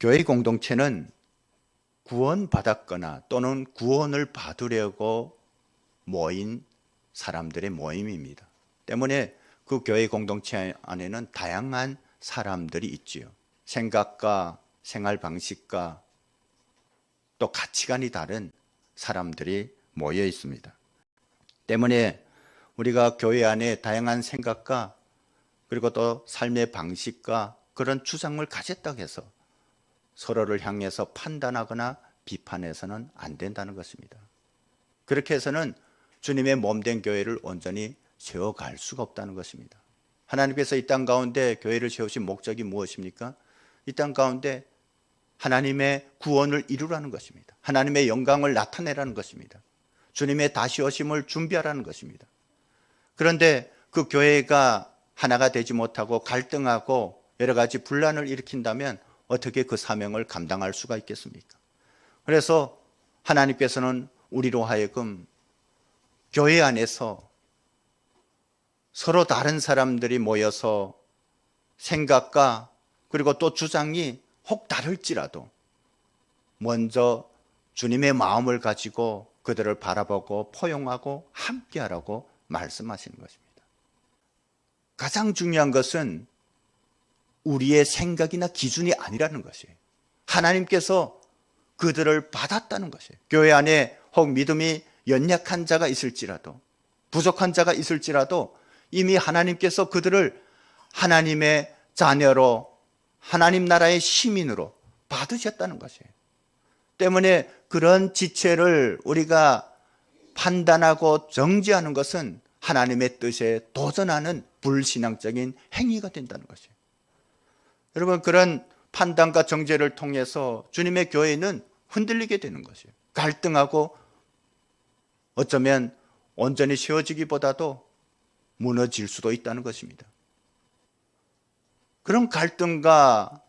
교회 공동체는 구원받았거나 또는 구원을 받으려고 모인 사람들의 모임입니다. 때문에 그 교회 공동체 안에는 다양한 사람들이 있지요. 생각과 생활 방식과 또 가치관이 다른 사람들이 모여 있습니다. 때문에 우리가 교회 안에 다양한 생각과 그리고 또 삶의 방식과 그런 주장을 가졌다고 해서 서로를 향해서 판단하거나 비판해서는 안 된다는 것입니다. 그렇게 해서는 주님의 몸된 교회를 온전히 세워갈 수가 없다는 것입니다. 하나님께서 이 땅 가운데 교회를 세우신 목적이 무엇입니까? 이 땅 가운데 하나님의 구원을 이루라는 것입니다. 하나님의 영광을 나타내라는 것입니다. 주님의 다시 오심을 준비하라는 것입니다. 그런데 그 교회가 하나가 되지 못하고 갈등하고 여러 가지 분란을 일으킨다면 어떻게 그 사명을 감당할 수가 있겠습니까? 그래서 하나님께서는 우리로 하여금 교회 안에서 서로 다른 사람들이 모여서 생각과 그리고 또 주장이 혹 다를지라도 먼저 주님의 마음을 가지고 그들을 바라보고 포용하고 함께하라고 말씀하시는 것입니다. 가장 중요한 것은 우리의 생각이나 기준이 아니라는 것이에요. 하나님께서 그들을 받았다는 것이에요. 교회 안에 혹 믿음이 연약한 자가 있을지라도 부족한 자가 있을지라도 이미 하나님께서 그들을 하나님의 자녀로 하나님 나라의 시민으로 받으셨다는 것이에요. 때문에 그런 지체를 우리가 판단하고 정죄하는 것은 하나님의 뜻에 도전하는 불신앙적인 행위가 된다는 것이에요. 여러분, 그런 판단과 정죄를 통해서 주님의 교회는 흔들리게 되는 것이에요. 갈등하고 어쩌면 온전히 세워지기보다도 무너질 수도 있다는 것입니다. 그런 갈등과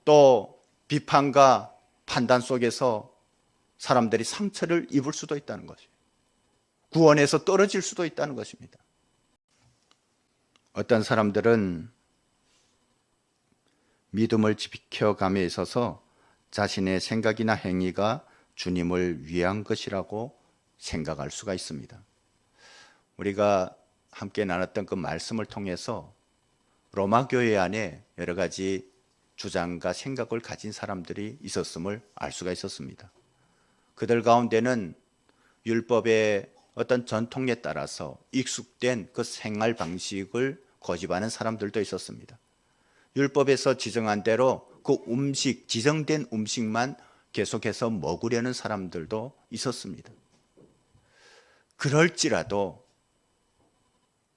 또 비판과 판단 속에서 사람들이 상처를 입을 수도 있다는 것이에요. 구원에서 떨어질 수도 있다는 것입니다. 어떤 사람들은 믿음을 지켜감에 있어서 자신의 생각이나 행위가 주님을 위한 것이라고 생각할 수가 있습니다. 우리가 함께 나눴던 그 말씀을 통해서 로마 교회 안에 여러 가지 주장과 생각을 가진 사람들이 있었음을 알 수가 있었습니다. 그들 가운데는 율법의 어떤 전통에 따라서 익숙된 그 생활 방식을 고집하는 사람들도 있었습니다. 율법에서 지정한 대로 그 지정된 음식만 계속해서 먹으려는 사람들도 있었습니다. 그럴지라도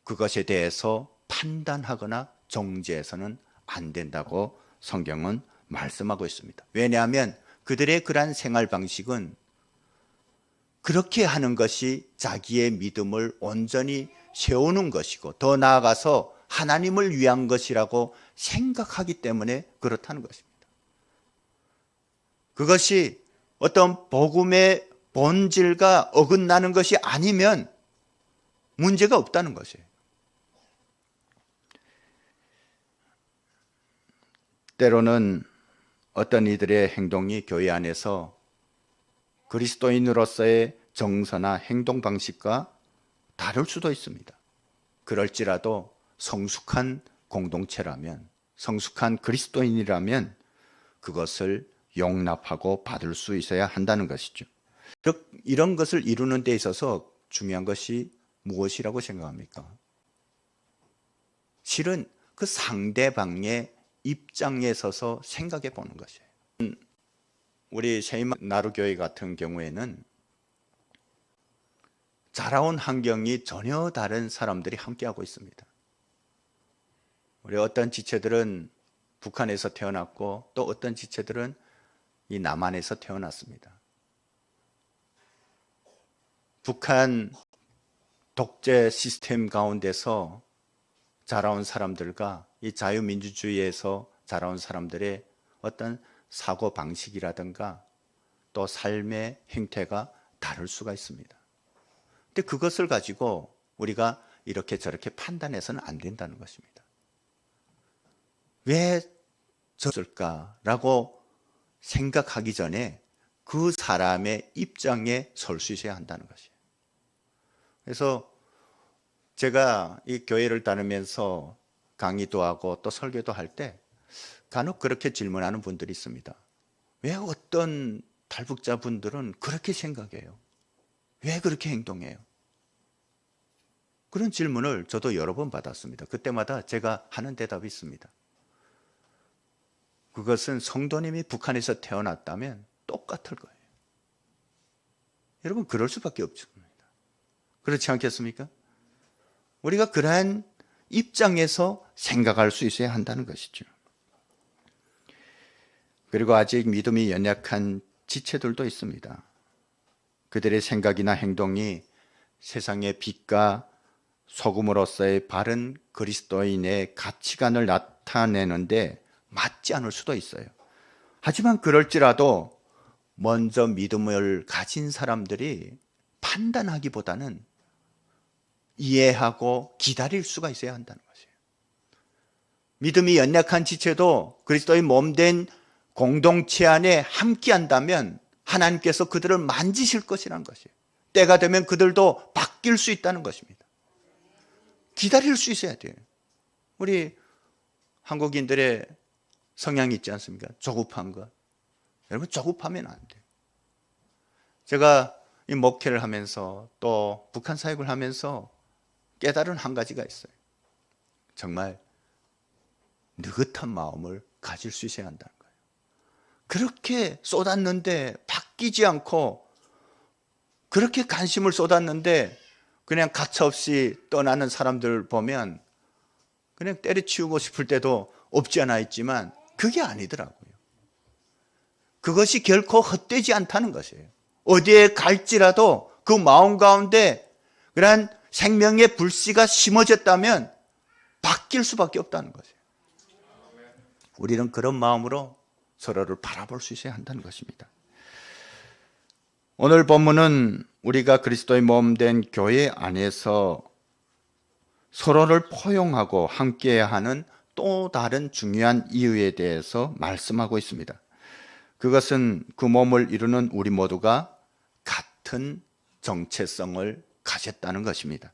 그것에 대해서 판단하거나 정죄해서는 안 된다고 성경은 말씀하고 있습니다. 왜냐하면 그들의 그러한 생활 방식은 그렇게 하는 것이 자기의 믿음을 온전히 세우는 것이고 더 나아가서 하나님을 위한 것이라고 생각하기 때문에 그렇다는 것입니다. 그것이 어떤 복음의 본질과 어긋나는 것이 아니면 문제가 없다는 것이에요. 때로는 어떤 이들의 행동이 교회 안에서 그리스도인으로서의 정서나 행동 방식과 다를 수도 있습니다. 그럴지라도 성숙한 공동체라면, 성숙한 그리스도인이라면 그것을 용납하고 받을 수 있어야 한다는 것이죠. 이런 것을 이루는 데 있어서 중요한 것이 무엇이라고 생각합니까? 실은 그 상대방의 입장에 서서 생각해 보는 것이에요. 우리 세이마 나루교회 같은 경우에는 자라온 환경이 전혀 다른 사람들이 함께하고 있습니다. 우리 어떤 지체들은 북한에서 태어났고 또 어떤 지체들은 이 남한에서 태어났습니다. 북한 독재 시스템 가운데서 자라온 사람들과 이 자유민주주의에서 자라온 사람들의 어떤 사고 방식이라든가 또 삶의 행태가 다를 수가 있습니다. 근데 그것을 가지고 우리가 이렇게 저렇게 판단해서는 안 된다는 것입니다. 왜 졌을까라고 생각하기 전에 그 사람의 입장에 설 수 있어야 한다는 것이에요. 그래서 제가 이 교회를 다니면서 강의도 하고 또 설교도 할 때 간혹 그렇게 질문하는 분들이 있습니다. 왜 어떤 탈북자 분들은 그렇게 생각해요? 왜 그렇게 행동해요? 그런 질문을 저도 여러 번 받았습니다. 그때마다 제가 하는 대답이 있습니다. 그것은 성도님이 북한에서 태어났다면 똑같을 거예요. 여러분, 그럴 수밖에 없습니다. 그렇지 않겠습니까? 우리가 그러한 입장에서 생각할 수 있어야 한다는 것이죠. 그리고 아직 믿음이 연약한 지체들도 있습니다. 그들의 생각이나 행동이 세상의 빛과 소금으로서의 바른 그리스도인의 가치관을 나타내는데 맞지 않을 수도 있어요. 하지만 그럴지라도 먼저 믿음을 가진 사람들이 판단하기보다는 이해하고 기다릴 수가 있어야 한다는 것이에요. 믿음이 연약한 지체도 그리스도의 몸된 공동체 안에 함께한다면 하나님께서 그들을 만지실 것이라는 것이에요. 때가 되면 그들도 바뀔 수 있다는 것입니다. 기다릴 수 있어야 돼요. 우리 한국인들의 성향이 있지 않습니까? 조급한 것. 여러분, 조급하면 안 돼요. 제가 이 목회를 하면서 또 북한 사역을 하면서 깨달은 한 가지가 있어요. 정말 느긋한 마음을 가질 수 있어야 한다는 거예요. 그렇게 쏟았는데 바뀌지 않고, 그렇게 관심을 쏟았는데 그냥 가차없이 떠나는 사람들 보면 그냥 때려치우고 싶을 때도 없지 않아 있지만 그게 아니더라고요. 그것이 결코 헛되지 않다는 것이에요. 어디에 갈지라도 그 마음 가운데 그러한 생명의 불씨가 심어졌다면 바뀔 수밖에 없다는 것이에요. 우리는 그런 마음으로 서로를 바라볼 수 있어야 한다는 것입니다. 오늘 본문은 우리가 그리스도의 몸된 교회 안에서 서로를 포용하고 함께해야 하는 또 다른 중요한 이유에 대해서 말씀하고 있습니다. 그것은 그 몸을 이루는 우리 모두가 같은 정체성을 가졌다는 것입니다.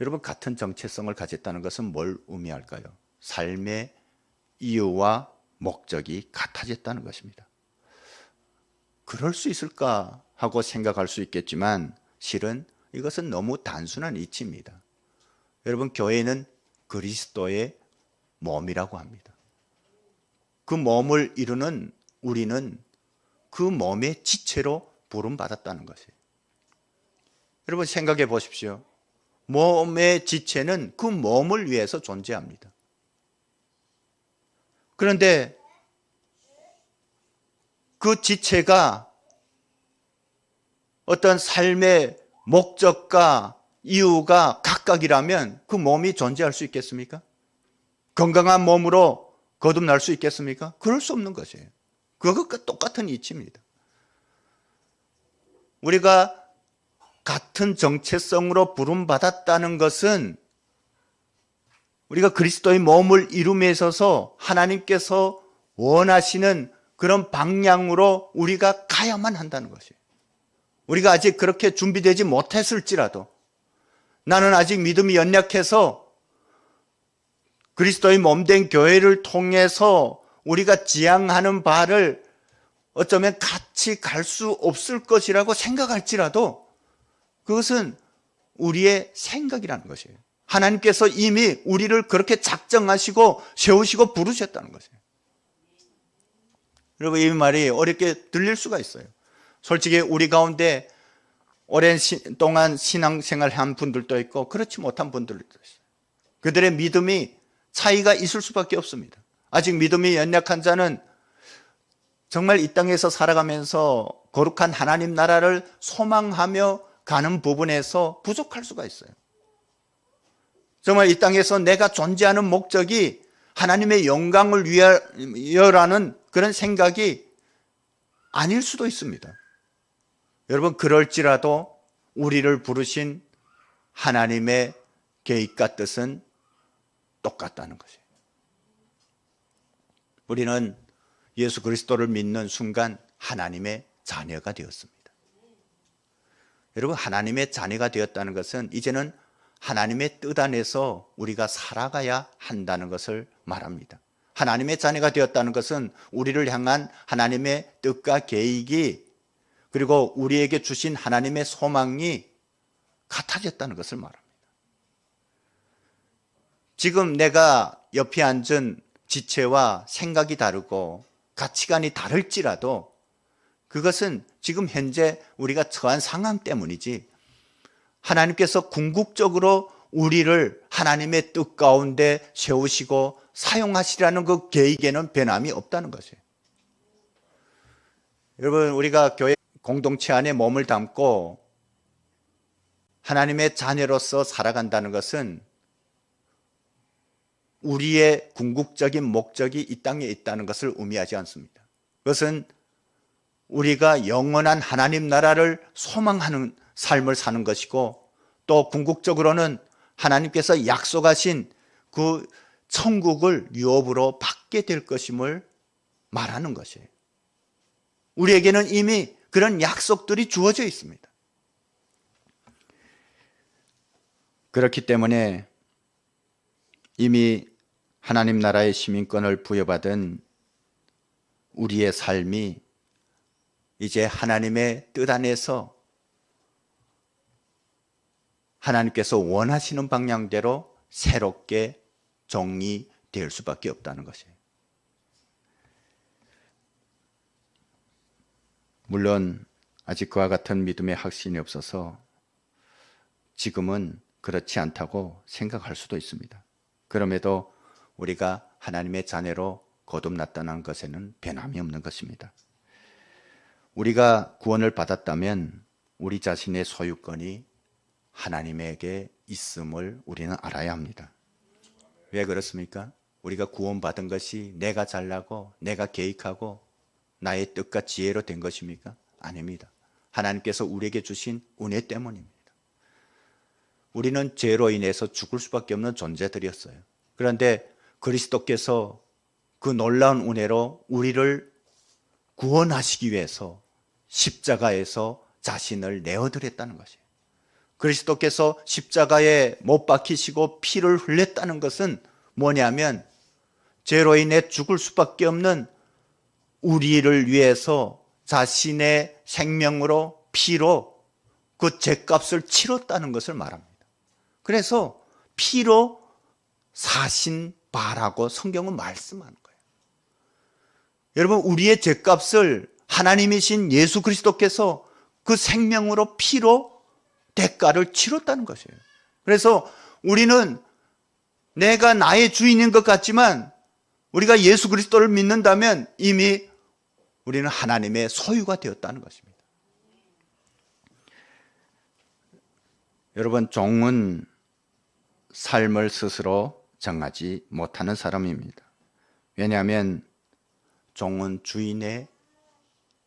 여러분, 같은 정체성을 가졌다는 것은 뭘 의미할까요? 삶의 이유와 목적이 같아졌다는 것입니다. 그럴 수 있을까 하고 생각할 수 있겠지만 실은 이것은 너무 단순한 이치입니다. 여러분, 교회는 그리스도의 몸이라고 합니다. 그 몸을 이루는 우리는 그 몸의 지체로 부름받았다는 것이에요. 여러분, 생각해 보십시오. 몸의 지체는 그 몸을 위해서 존재합니다. 그런데 그 지체가 어떤 삶의 목적과 이유가 각각이라면 그 몸이 존재할 수 있겠습니까? 건강한 몸으로 거듭날 수 있겠습니까? 그럴 수 없는 것이에요. 그것과 똑같은 이치입니다. 우리가 같은 정체성으로 부름받았다는 것은 우리가 그리스도의 몸을 이룸에 있어서 하나님께서 원하시는 그런 방향으로 우리가 가야만 한다는 것이에요. 우리가 아직 그렇게 준비되지 못했을지라도, 나는 아직 믿음이 연약해서 그리스도의 몸된 교회를 통해서 우리가 지향하는 바를 어쩌면 같이 갈 수 없을 것이라고 생각할지라도 그것은 우리의 생각이라는 것이에요. 하나님께서 이미 우리를 그렇게 작정하시고 세우시고 부르셨다는 것이에요. 여러분, 이 말이 어렵게 들릴 수가 있어요. 솔직히 우리 가운데 오랜 동안 신앙생활을 한 분들도 있고 그렇지 못한 분들도 있어요. 그들의 믿음이 차이가 있을 수밖에 없습니다. 아직 믿음이 연약한 자는 정말 이 땅에서 살아가면서 거룩한 하나님 나라를 소망하며 가는 부분에서 부족할 수가 있어요. 정말 이 땅에서 내가 존재하는 목적이 하나님의 영광을 위하여라는 그런 생각이 아닐 수도 있습니다. 여러분, 그럴지라도 우리를 부르신 하나님의 계획과 뜻은 똑같다는 것이에요. 우리는 예수 그리스도를 믿는 순간 하나님의 자녀가 되었습니다. 여러분, 하나님의 자녀가 되었다는 것은 이제는 하나님의 뜻 안에서 우리가 살아가야 한다는 것을 말합니다. 하나님의 자녀가 되었다는 것은 우리를 향한 하나님의 뜻과 계획이, 그리고 우리에게 주신 하나님의 소망이 같아졌다는 것을 말합니다. 지금 내가 옆에 앉은 지체와 생각이 다르고 가치관이 다를지라도 그것은 지금 현재 우리가 처한 상황 때문이지, 하나님께서 궁극적으로 우리를 하나님의 뜻 가운데 세우시고 사용하시라는 그 계획에는 변함이 없다는 것이에요. 여러분, 우리가 교회 공동체 안에 몸을 담고 하나님의 자녀로서 살아간다는 것은 우리의 궁극적인 목적이 이 땅에 있다는 것을 의미하지 않습니다. 그것은 우리가 영원한 하나님 나라를 소망하는 삶을 사는 것이고, 또 궁극적으로는 하나님께서 약속하신 그 천국을 유업으로 받게 될 것임을 말하는 것이에요. 우리에게는 이미 그런 약속들이 주어져 있습니다. 그렇기 때문에 이미 하나님 나라의 시민권을 부여받은 우리의 삶이 이제 하나님의 뜻 안에서 하나님께서 원하시는 방향대로 새롭게 정리될 수밖에 없다는 것이에요. 물론 아직 그와 같은 믿음의 확신이 없어서 지금은 그렇지 않다고 생각할 수도 있습니다. 그럼에도 우리가 하나님의 자녀로 거듭났다는 것에는 변함이 없는 것입니다. 우리가 구원을 받았다면 우리 자신의 소유권이 하나님에게 있음을 우리는 알아야 합니다. 왜 그렇습니까? 우리가 구원받은 것이 내가 잘나고 내가 계획하고 나의 뜻과 지혜로 된 것입니까? 아닙니다. 하나님께서 우리에게 주신 은혜 때문입니다. 우리는 죄로 인해서 죽을 수밖에 없는 존재들이었어요. 그런데 그리스도께서 그 놀라운 은혜로 우리를 구원하시기 위해서 십자가에서 자신을 내어드렸다는 것이에요. 그리스도께서 십자가에 못 박히시고 피를 흘렸다는 것은 뭐냐면, 죄로 인해 죽을 수밖에 없는 우리를 위해서 자신의 생명으로, 피로 그 죄값을 치렀다는 것을 말합니다. 그래서 피로 사신 바라고 성경은 말씀하는 거예요. 여러분, 우리의 죄값을 하나님이신 예수 그리스도께서 그 생명으로, 피로 대가를 치렀다는 것이에요. 그래서 우리는 내가 나의 주인인 것 같지만 우리가 예수 그리스도를 믿는다면 이미 우리는 하나님의 소유가 되었다는 것입니다. 여러분, 종은 삶을 스스로 정하지 못하는 사람입니다. 왜냐하면 종은 주인의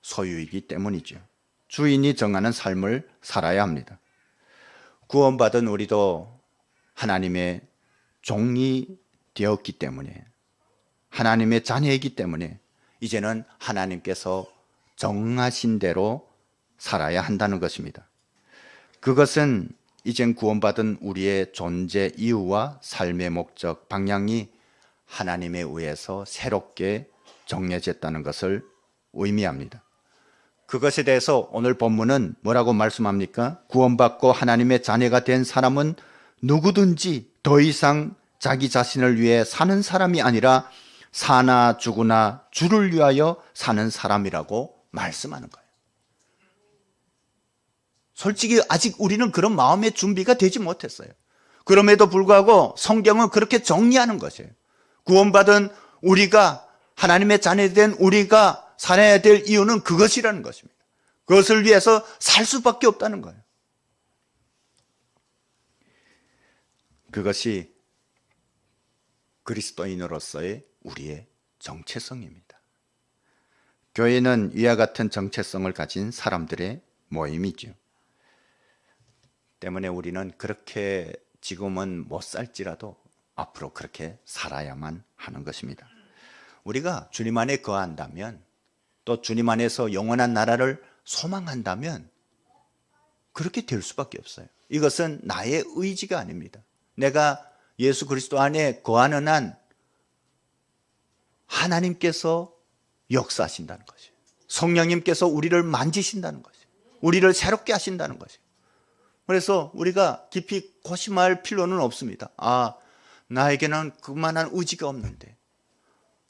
소유이기 때문이죠. 주인이 정하는 삶을 살아야 합니다. 구원받은 우리도 하나님의 종이 되었기 때문에, 하나님의 자녀이기 때문에 이제는 하나님께서 정하신 대로 살아야 한다는 것입니다. 그것은 이젠 구원받은 우리의 존재 이유와 삶의 목적, 방향이 하나님에 의해서 새롭게 정해졌다는 것을 의미합니다. 그것에 대해서 오늘 본문은 뭐라고 말씀합니까? 구원받고 하나님의 자녀가 된 사람은 누구든지 더 이상 자기 자신을 위해 사는 사람이 아니라 사나 죽으나 주를 위하여 사는 사람이라고 말씀하는 거예요. 솔직히 아직 우리는 그런 마음의 준비가 되지 못했어요. 그럼에도 불구하고 성경은 그렇게 정리하는 것이에요. 구원받은 우리가, 하나님의 자녀된 우리가 살아야 될 이유는 그것이라는 것입니다. 그것을 위해서 살 수밖에 없다는 거예요. 그것이 그리스도인으로서의 우리의 정체성입니다. 교회는 이와 같은 정체성을 가진 사람들의 모임이죠. 때문에 우리는 그렇게 지금은 못 살지라도 앞으로 그렇게 살아야만 하는 것입니다. 우리가 주님 안에 거한다면, 또 주님 안에서 영원한 나라를 소망한다면 그렇게 될 수밖에 없어요. 이것은 나의 의지가 아닙니다. 내가 예수 그리스도 안에 거하는 한 하나님께서 역사하신다는 것이에요. 성령님께서 우리를 만지신다는 것이에요. 우리를 새롭게 하신다는 것이에요. 그래서 우리가 깊이 고심할 필요는 없습니다. 나에게는 그만한 의지가 없는데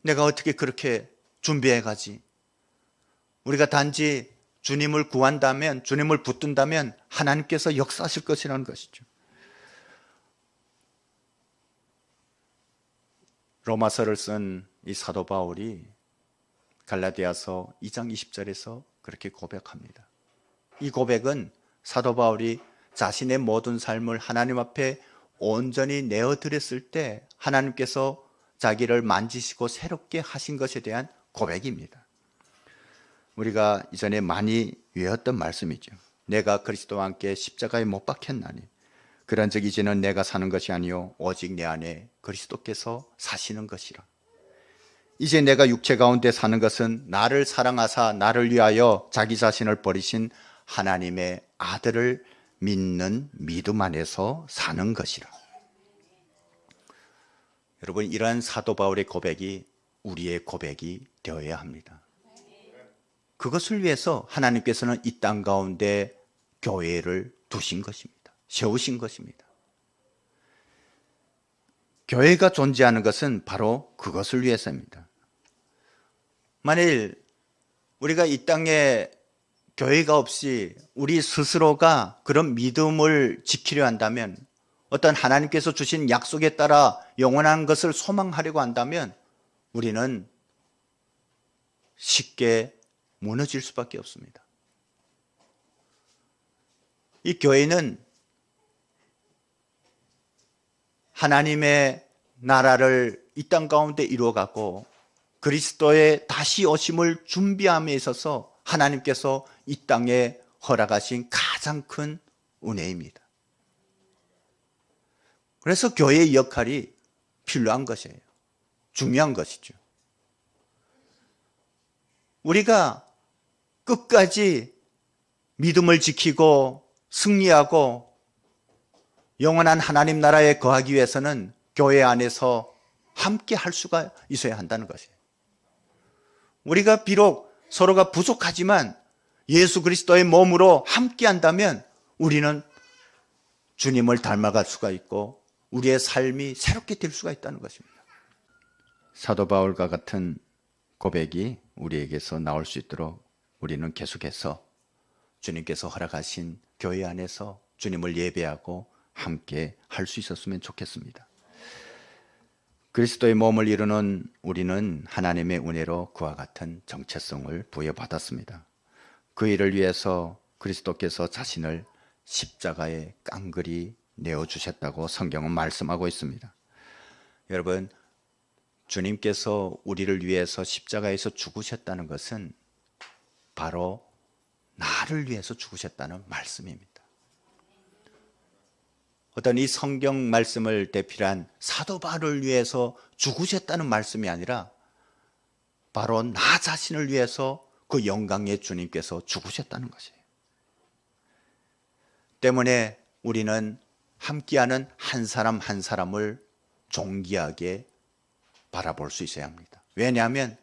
내가 어떻게 그렇게 준비해 가지? 우리가 단지 주님을 구한다면, 주님을 붙든다면 하나님께서 역사하실 것이라는 것이죠. 로마서를 쓴 이 사도 바울이 갈라디아서 2장 20절에서 그렇게 고백합니다. 이 고백은 사도 바울이 자신의 모든 삶을 하나님 앞에 온전히 내어드렸을 때 하나님께서 자기를 만지시고 새롭게 하신 것에 대한 고백입니다. 우리가 이전에 많이 외웠던 말씀이죠. 내가 그리스도와 함께 십자가에 못 박혔나니 그런 적 이제는 내가 사는 것이 아니요 오직 내 안에 그리스도께서 사시는 것이라. 이제 내가 육체 가운데 사는 것은 나를 사랑하사 나를 위하여 자기 자신을 버리신 하나님의 아들을 믿는 믿음 안에서 사는 것이라. 여러분, 이러한 사도 바울의 고백이 우리의 고백이 되어야 합니다. 그것을 위해서 하나님께서는 이 땅 가운데 교회를 두신 것입니다. 세우신 것입니다. 교회가 존재하는 것은 바로 그것을 위해서입니다. 만일 우리가 이 땅에 교회가 없이 우리 스스로가 그런 믿음을 지키려 한다면, 어떤 하나님께서 주신 약속에 따라 영원한 것을 소망하려고 한다면 우리는 쉽게 무너질 수밖에 없습니다. 이 교회는 하나님의 나라를 이 땅 가운데 이루어가고 그리스도의 다시 오심을 준비함에 있어서 하나님께서 이 땅에 허락하신 가장 큰 은혜입니다. 그래서 교회의 역할이 필요한 것이에요. 중요한 것이죠. 우리가 끝까지 믿음을 지키고 승리하고 영원한 하나님 나라에 거하기 위해서는 교회 안에서 함께 할 수가 있어야 한다는 것이에요. 우리가 비록 서로가 부족하지만 예수 그리스도의 몸으로 함께 한다면 우리는 주님을 닮아갈 수가 있고 우리의 삶이 새롭게 될 수가 있다는 것입니다. 사도 바울과 같은 고백이 우리에게서 나올 수 있도록 우리는 계속해서 주님께서 허락하신 교회 안에서 주님을 예배하고 함께 할 수 있었으면 좋겠습니다. 그리스도의 몸을 이루는 우리는 하나님의 은혜로 그와 같은 정체성을 부여받았습니다. 그 일을 위해서 그리스도께서 자신을 십자가에 깡그리 내어주셨다고 성경은 말씀하고 있습니다. 여러분, 주님께서 우리를 위해서 십자가에서 죽으셨다는 것은 바로 나를 위해서 죽으셨다는 말씀입니다. 어떤 이 성경 말씀을 대필한 사도 바울을 위해서 죽으셨다는 말씀이 아니라 바로 나 자신을 위해서 그 영광의 주님께서 죽으셨다는 것이에요. 때문에 우리는 함께하는 한 사람 한 사람을 존귀하게 바라볼 수 있어야 합니다. 왜냐하면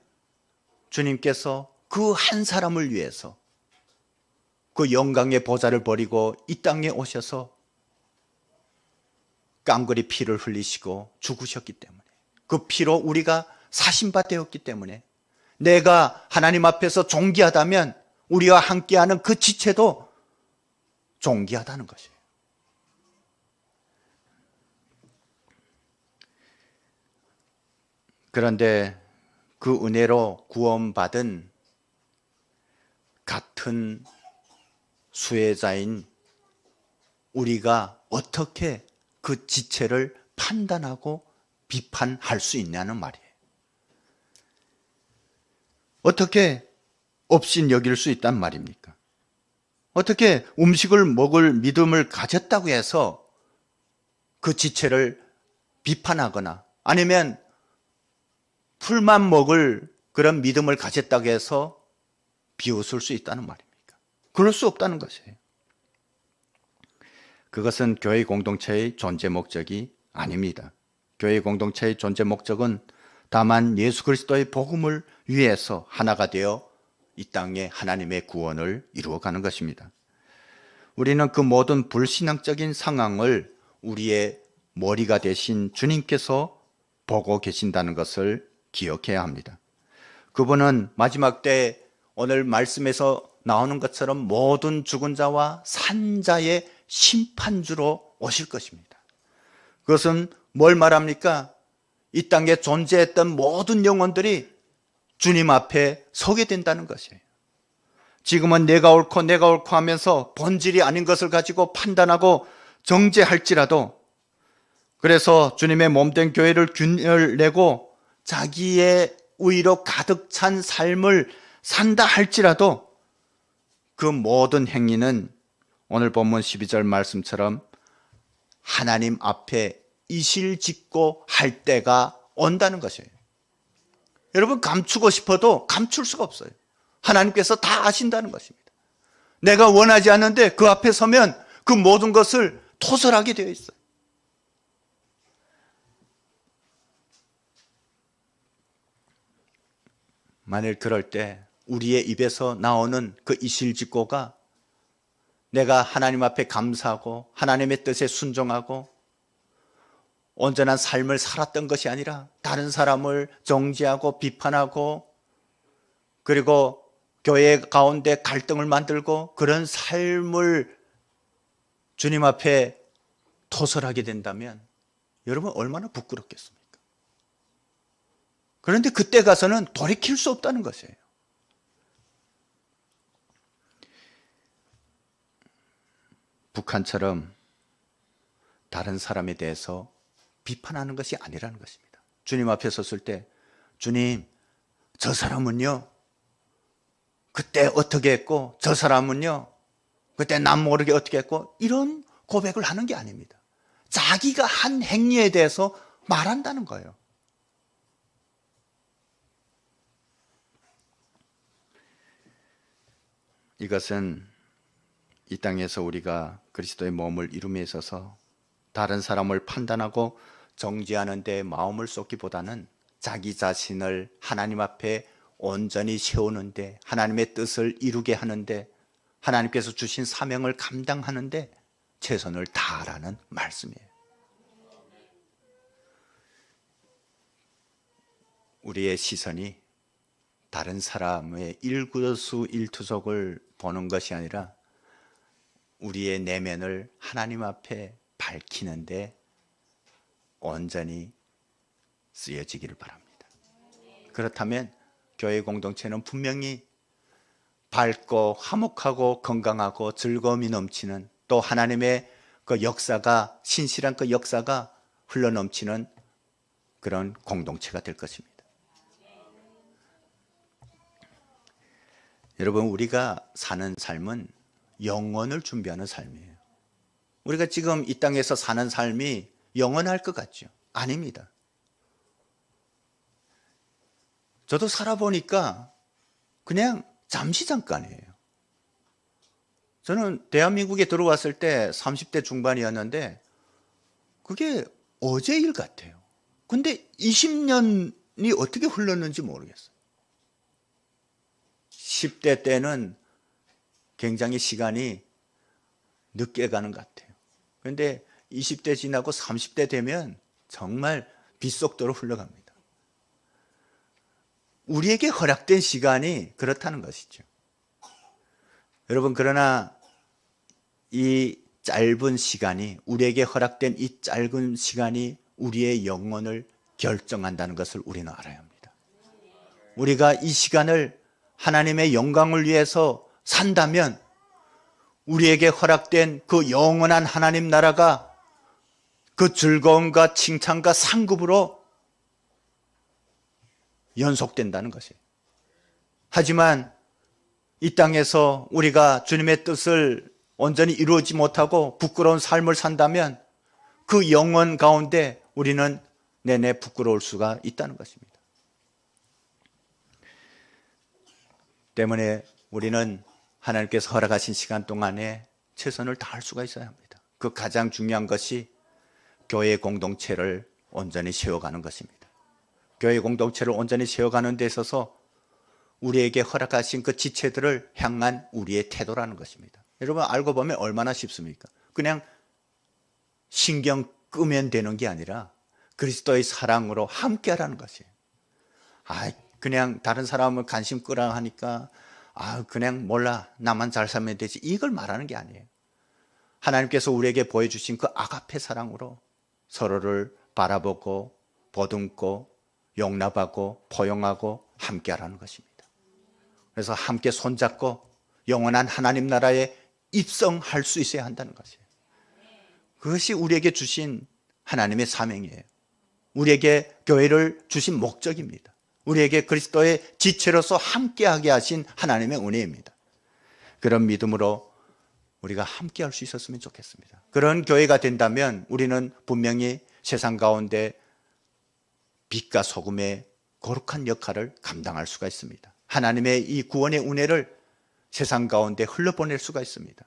주님께서 그 한 사람을 위해서 그 영광의 보좌를 버리고 이 땅에 오셔서 깡그리 피를 흘리시고 죽으셨기 때문에, 그 피로 우리가 사신바 되었기 때문에 내가 하나님 앞에서 존귀하다면 우리와 함께하는 그 지체도 존귀하다는 것이에요. 그런데 그 은혜로 구원받은 같은 수혜자인 우리가 어떻게 그 지체를 판단하고 비판할 수 있냐는 말이에요. 어떻게 업신 여길 수 있단 말입니까? 어떻게 음식을 먹을 믿음을 가졌다고 해서 그 지체를 비판하거나 아니면 풀만 먹을 그런 믿음을 가졌다고 해서 비웃을 수 있다는 말입니까? 그럴 수 없다는 것이에요. 그것은 교회 공동체의 존재 목적이 아닙니다. 교회 공동체의 존재 목적은 다만 예수 그리스도의 복음을 위해서 하나가 되어 이 땅에 하나님의 구원을 이루어가는 것입니다. 우리는 그 모든 불신앙적인 상황을 우리의 머리가 되신 주님께서 보고 계신다는 것을 기억해야 합니다. 그분은 마지막 때 오늘 말씀에서 나오는 것처럼 모든 죽은 자와 산 자의 심판주로 오실 것입니다. 그것은 뭘 말합니까? 이 땅에 존재했던 모든 영혼들이 주님 앞에 서게 된다는 것이에요. 지금은 내가 옳고 하면서 본질이 아닌 것을 가지고 판단하고 정죄할지라도, 그래서 주님의 몸된 교회를 균열내고 자기의 의로 가득 찬 삶을 산다 할지라도 그 모든 행위는 오늘 본문 12절 말씀처럼 하나님 앞에 이실직고 할 때가 온다는 것이에요. 여러분, 감추고 싶어도 감출 수가 없어요. 하나님께서 다 아신다는 것입니다. 내가 원하지 않는데 그 앞에 서면 그 모든 것을 토설하게 되어 있어요. 만일 그럴 때 우리의 입에서 나오는 그 이실직고가 내가 하나님 앞에 감사하고 하나님의 뜻에 순종하고 온전한 삶을 살았던 것이 아니라 다른 사람을 정죄하고 비판하고 그리고 교회 가운데 갈등을 만들고 그런 삶을 주님 앞에 토설하게 된다면 여러분 얼마나 부끄럽겠습니까? 그런데 그때 가서는 돌이킬 수 없다는 것이에요. 북한처럼 다른 사람에 대해서 비판하는 것이 아니라는 것입니다. 주님 앞에 섰을 때 주님, 저 사람은요 그때 어떻게 했고 저 사람은요 그때 남 모르게 어떻게 했고, 이런 고백을 하는 게 아닙니다. 자기가 한 행위에 대해서 말한다는 거예요. 이것은 이 땅에서 우리가 그리스도의 몸을 이룸에 있어서 다른 사람을 판단하고 정죄하는 데 마음을 쏟기보다는 자기 자신을 하나님 앞에 온전히 세우는데, 하나님의 뜻을 이루게 하는데, 하나님께서 주신 사명을 감당하는데 최선을 다하라는 말씀이에요. 우리의 시선이 다른 사람의 일구수일투족을 보는 것이 아니라 우리의 내면을 하나님 앞에 밝히는데 온전히 쓰여지기를 바랍니다. 그렇다면 교회 공동체는 분명히 밝고 화목하고 건강하고 즐거움이 넘치는, 또 하나님의 그 역사가, 신실한 그 역사가 흘러넘치는 그런 공동체가 될 것입니다. 여러분, 우리가 사는 삶은 영원을 준비하는 삶이에요. 우리가 지금 이 땅에서 사는 삶이 영원할 것 같죠? 아닙니다. 저도 살아보니까 그냥 잠시 잠깐이에요. 저는 대한민국에 들어왔을 때 30대 중반이었는데 그게 어제 일 같아요. 근데 20년이 어떻게 흘렀는지 모르겠어요. 10대 때는 굉장히 시간이 늦게 가는 것 같아요. 그런데 20대 지나고 30대 되면 정말 빛속도로 흘러갑니다. 우리에게 허락된 시간이 그렇다는 것이죠. 여러분, 그러나 이 짧은 시간이, 우리에게 허락된 이 짧은 시간이 우리의 영혼을 결정한다는 것을 우리는 알아야 합니다. 우리가 이 시간을 하나님의 영광을 위해서 산다면 우리에게 허락된 그 영원한 하나님 나라가 그 즐거움과 칭찬과 상급으로 연속된다는 것이에요. 하지만 이 땅에서 우리가 주님의 뜻을 온전히 이루지 못하고 부끄러운 삶을 산다면 그 영원 가운데 우리는 내내 부끄러울 수가 있다는 것입니다. 때문에 우리는 하나님께서 허락하신 시간 동안에 최선을 다할 수가 있어야 합니다. 그 가장 중요한 것이 교회 공동체를 온전히 세워가는 것입니다. 교회 공동체를 온전히 세워가는 데 있어서 우리에게 허락하신 그 지체들을 향한 우리의 태도라는 것입니다. 여러분 알고 보면 얼마나 쉽습니까? 그냥 신경 끄면 되는 게 아니라 그리스도의 사랑으로 함께하라는 것이에요. 그냥 다른 사람을 관심 끄라 하니까 그냥 몰라 나만 잘 살면 되지 이걸 말하는 게 아니에요. 하나님께서 우리에게 보여주신 그 아가페 사랑으로 서로를 바라보고 보듬고 용납하고 포용하고 함께하라는 것입니다. 그래서 함께 손잡고 영원한 하나님 나라에 입성할 수 있어야 한다는 것이에요. 그것이 우리에게 주신 하나님의 사명이에요. 우리에게 교회를 주신 목적입니다. 우리에게 그리스도의 지체로서 함께하게 하신 하나님의 은혜입니다. 그런 믿음으로 우리가 함께할 수 있었으면 좋겠습니다. 그런 교회가 된다면 우리는 분명히 세상 가운데 빛과 소금의 거룩한 역할을 감당할 수가 있습니다. 하나님의 이 구원의 은혜를 세상 가운데 흘러보낼 수가 있습니다.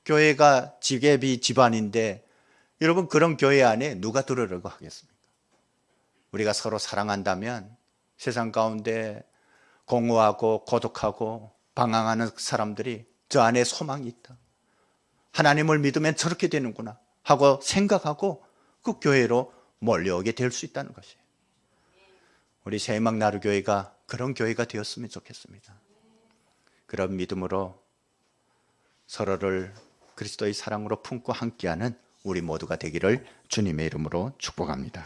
교회가 지게비 집안인데 여러분 그런 교회 안에 누가 들으려고 하겠습니까? 우리가 서로 사랑한다면 세상 가운데 공허하고 고독하고 방황하는 사람들이 저 안에 소망이 있다. 하나님을 믿으면 저렇게 되는구나 하고 생각하고 그 교회로 몰려오게 될 수 있다는 것이에요. 우리 새희망나루교회가 그런 교회가 되었으면 좋겠습니다. 그런 믿음으로 서로를 그리스도의 사랑으로 품고 함께하는 우리 모두가 되기를 주님의 이름으로 축복합니다.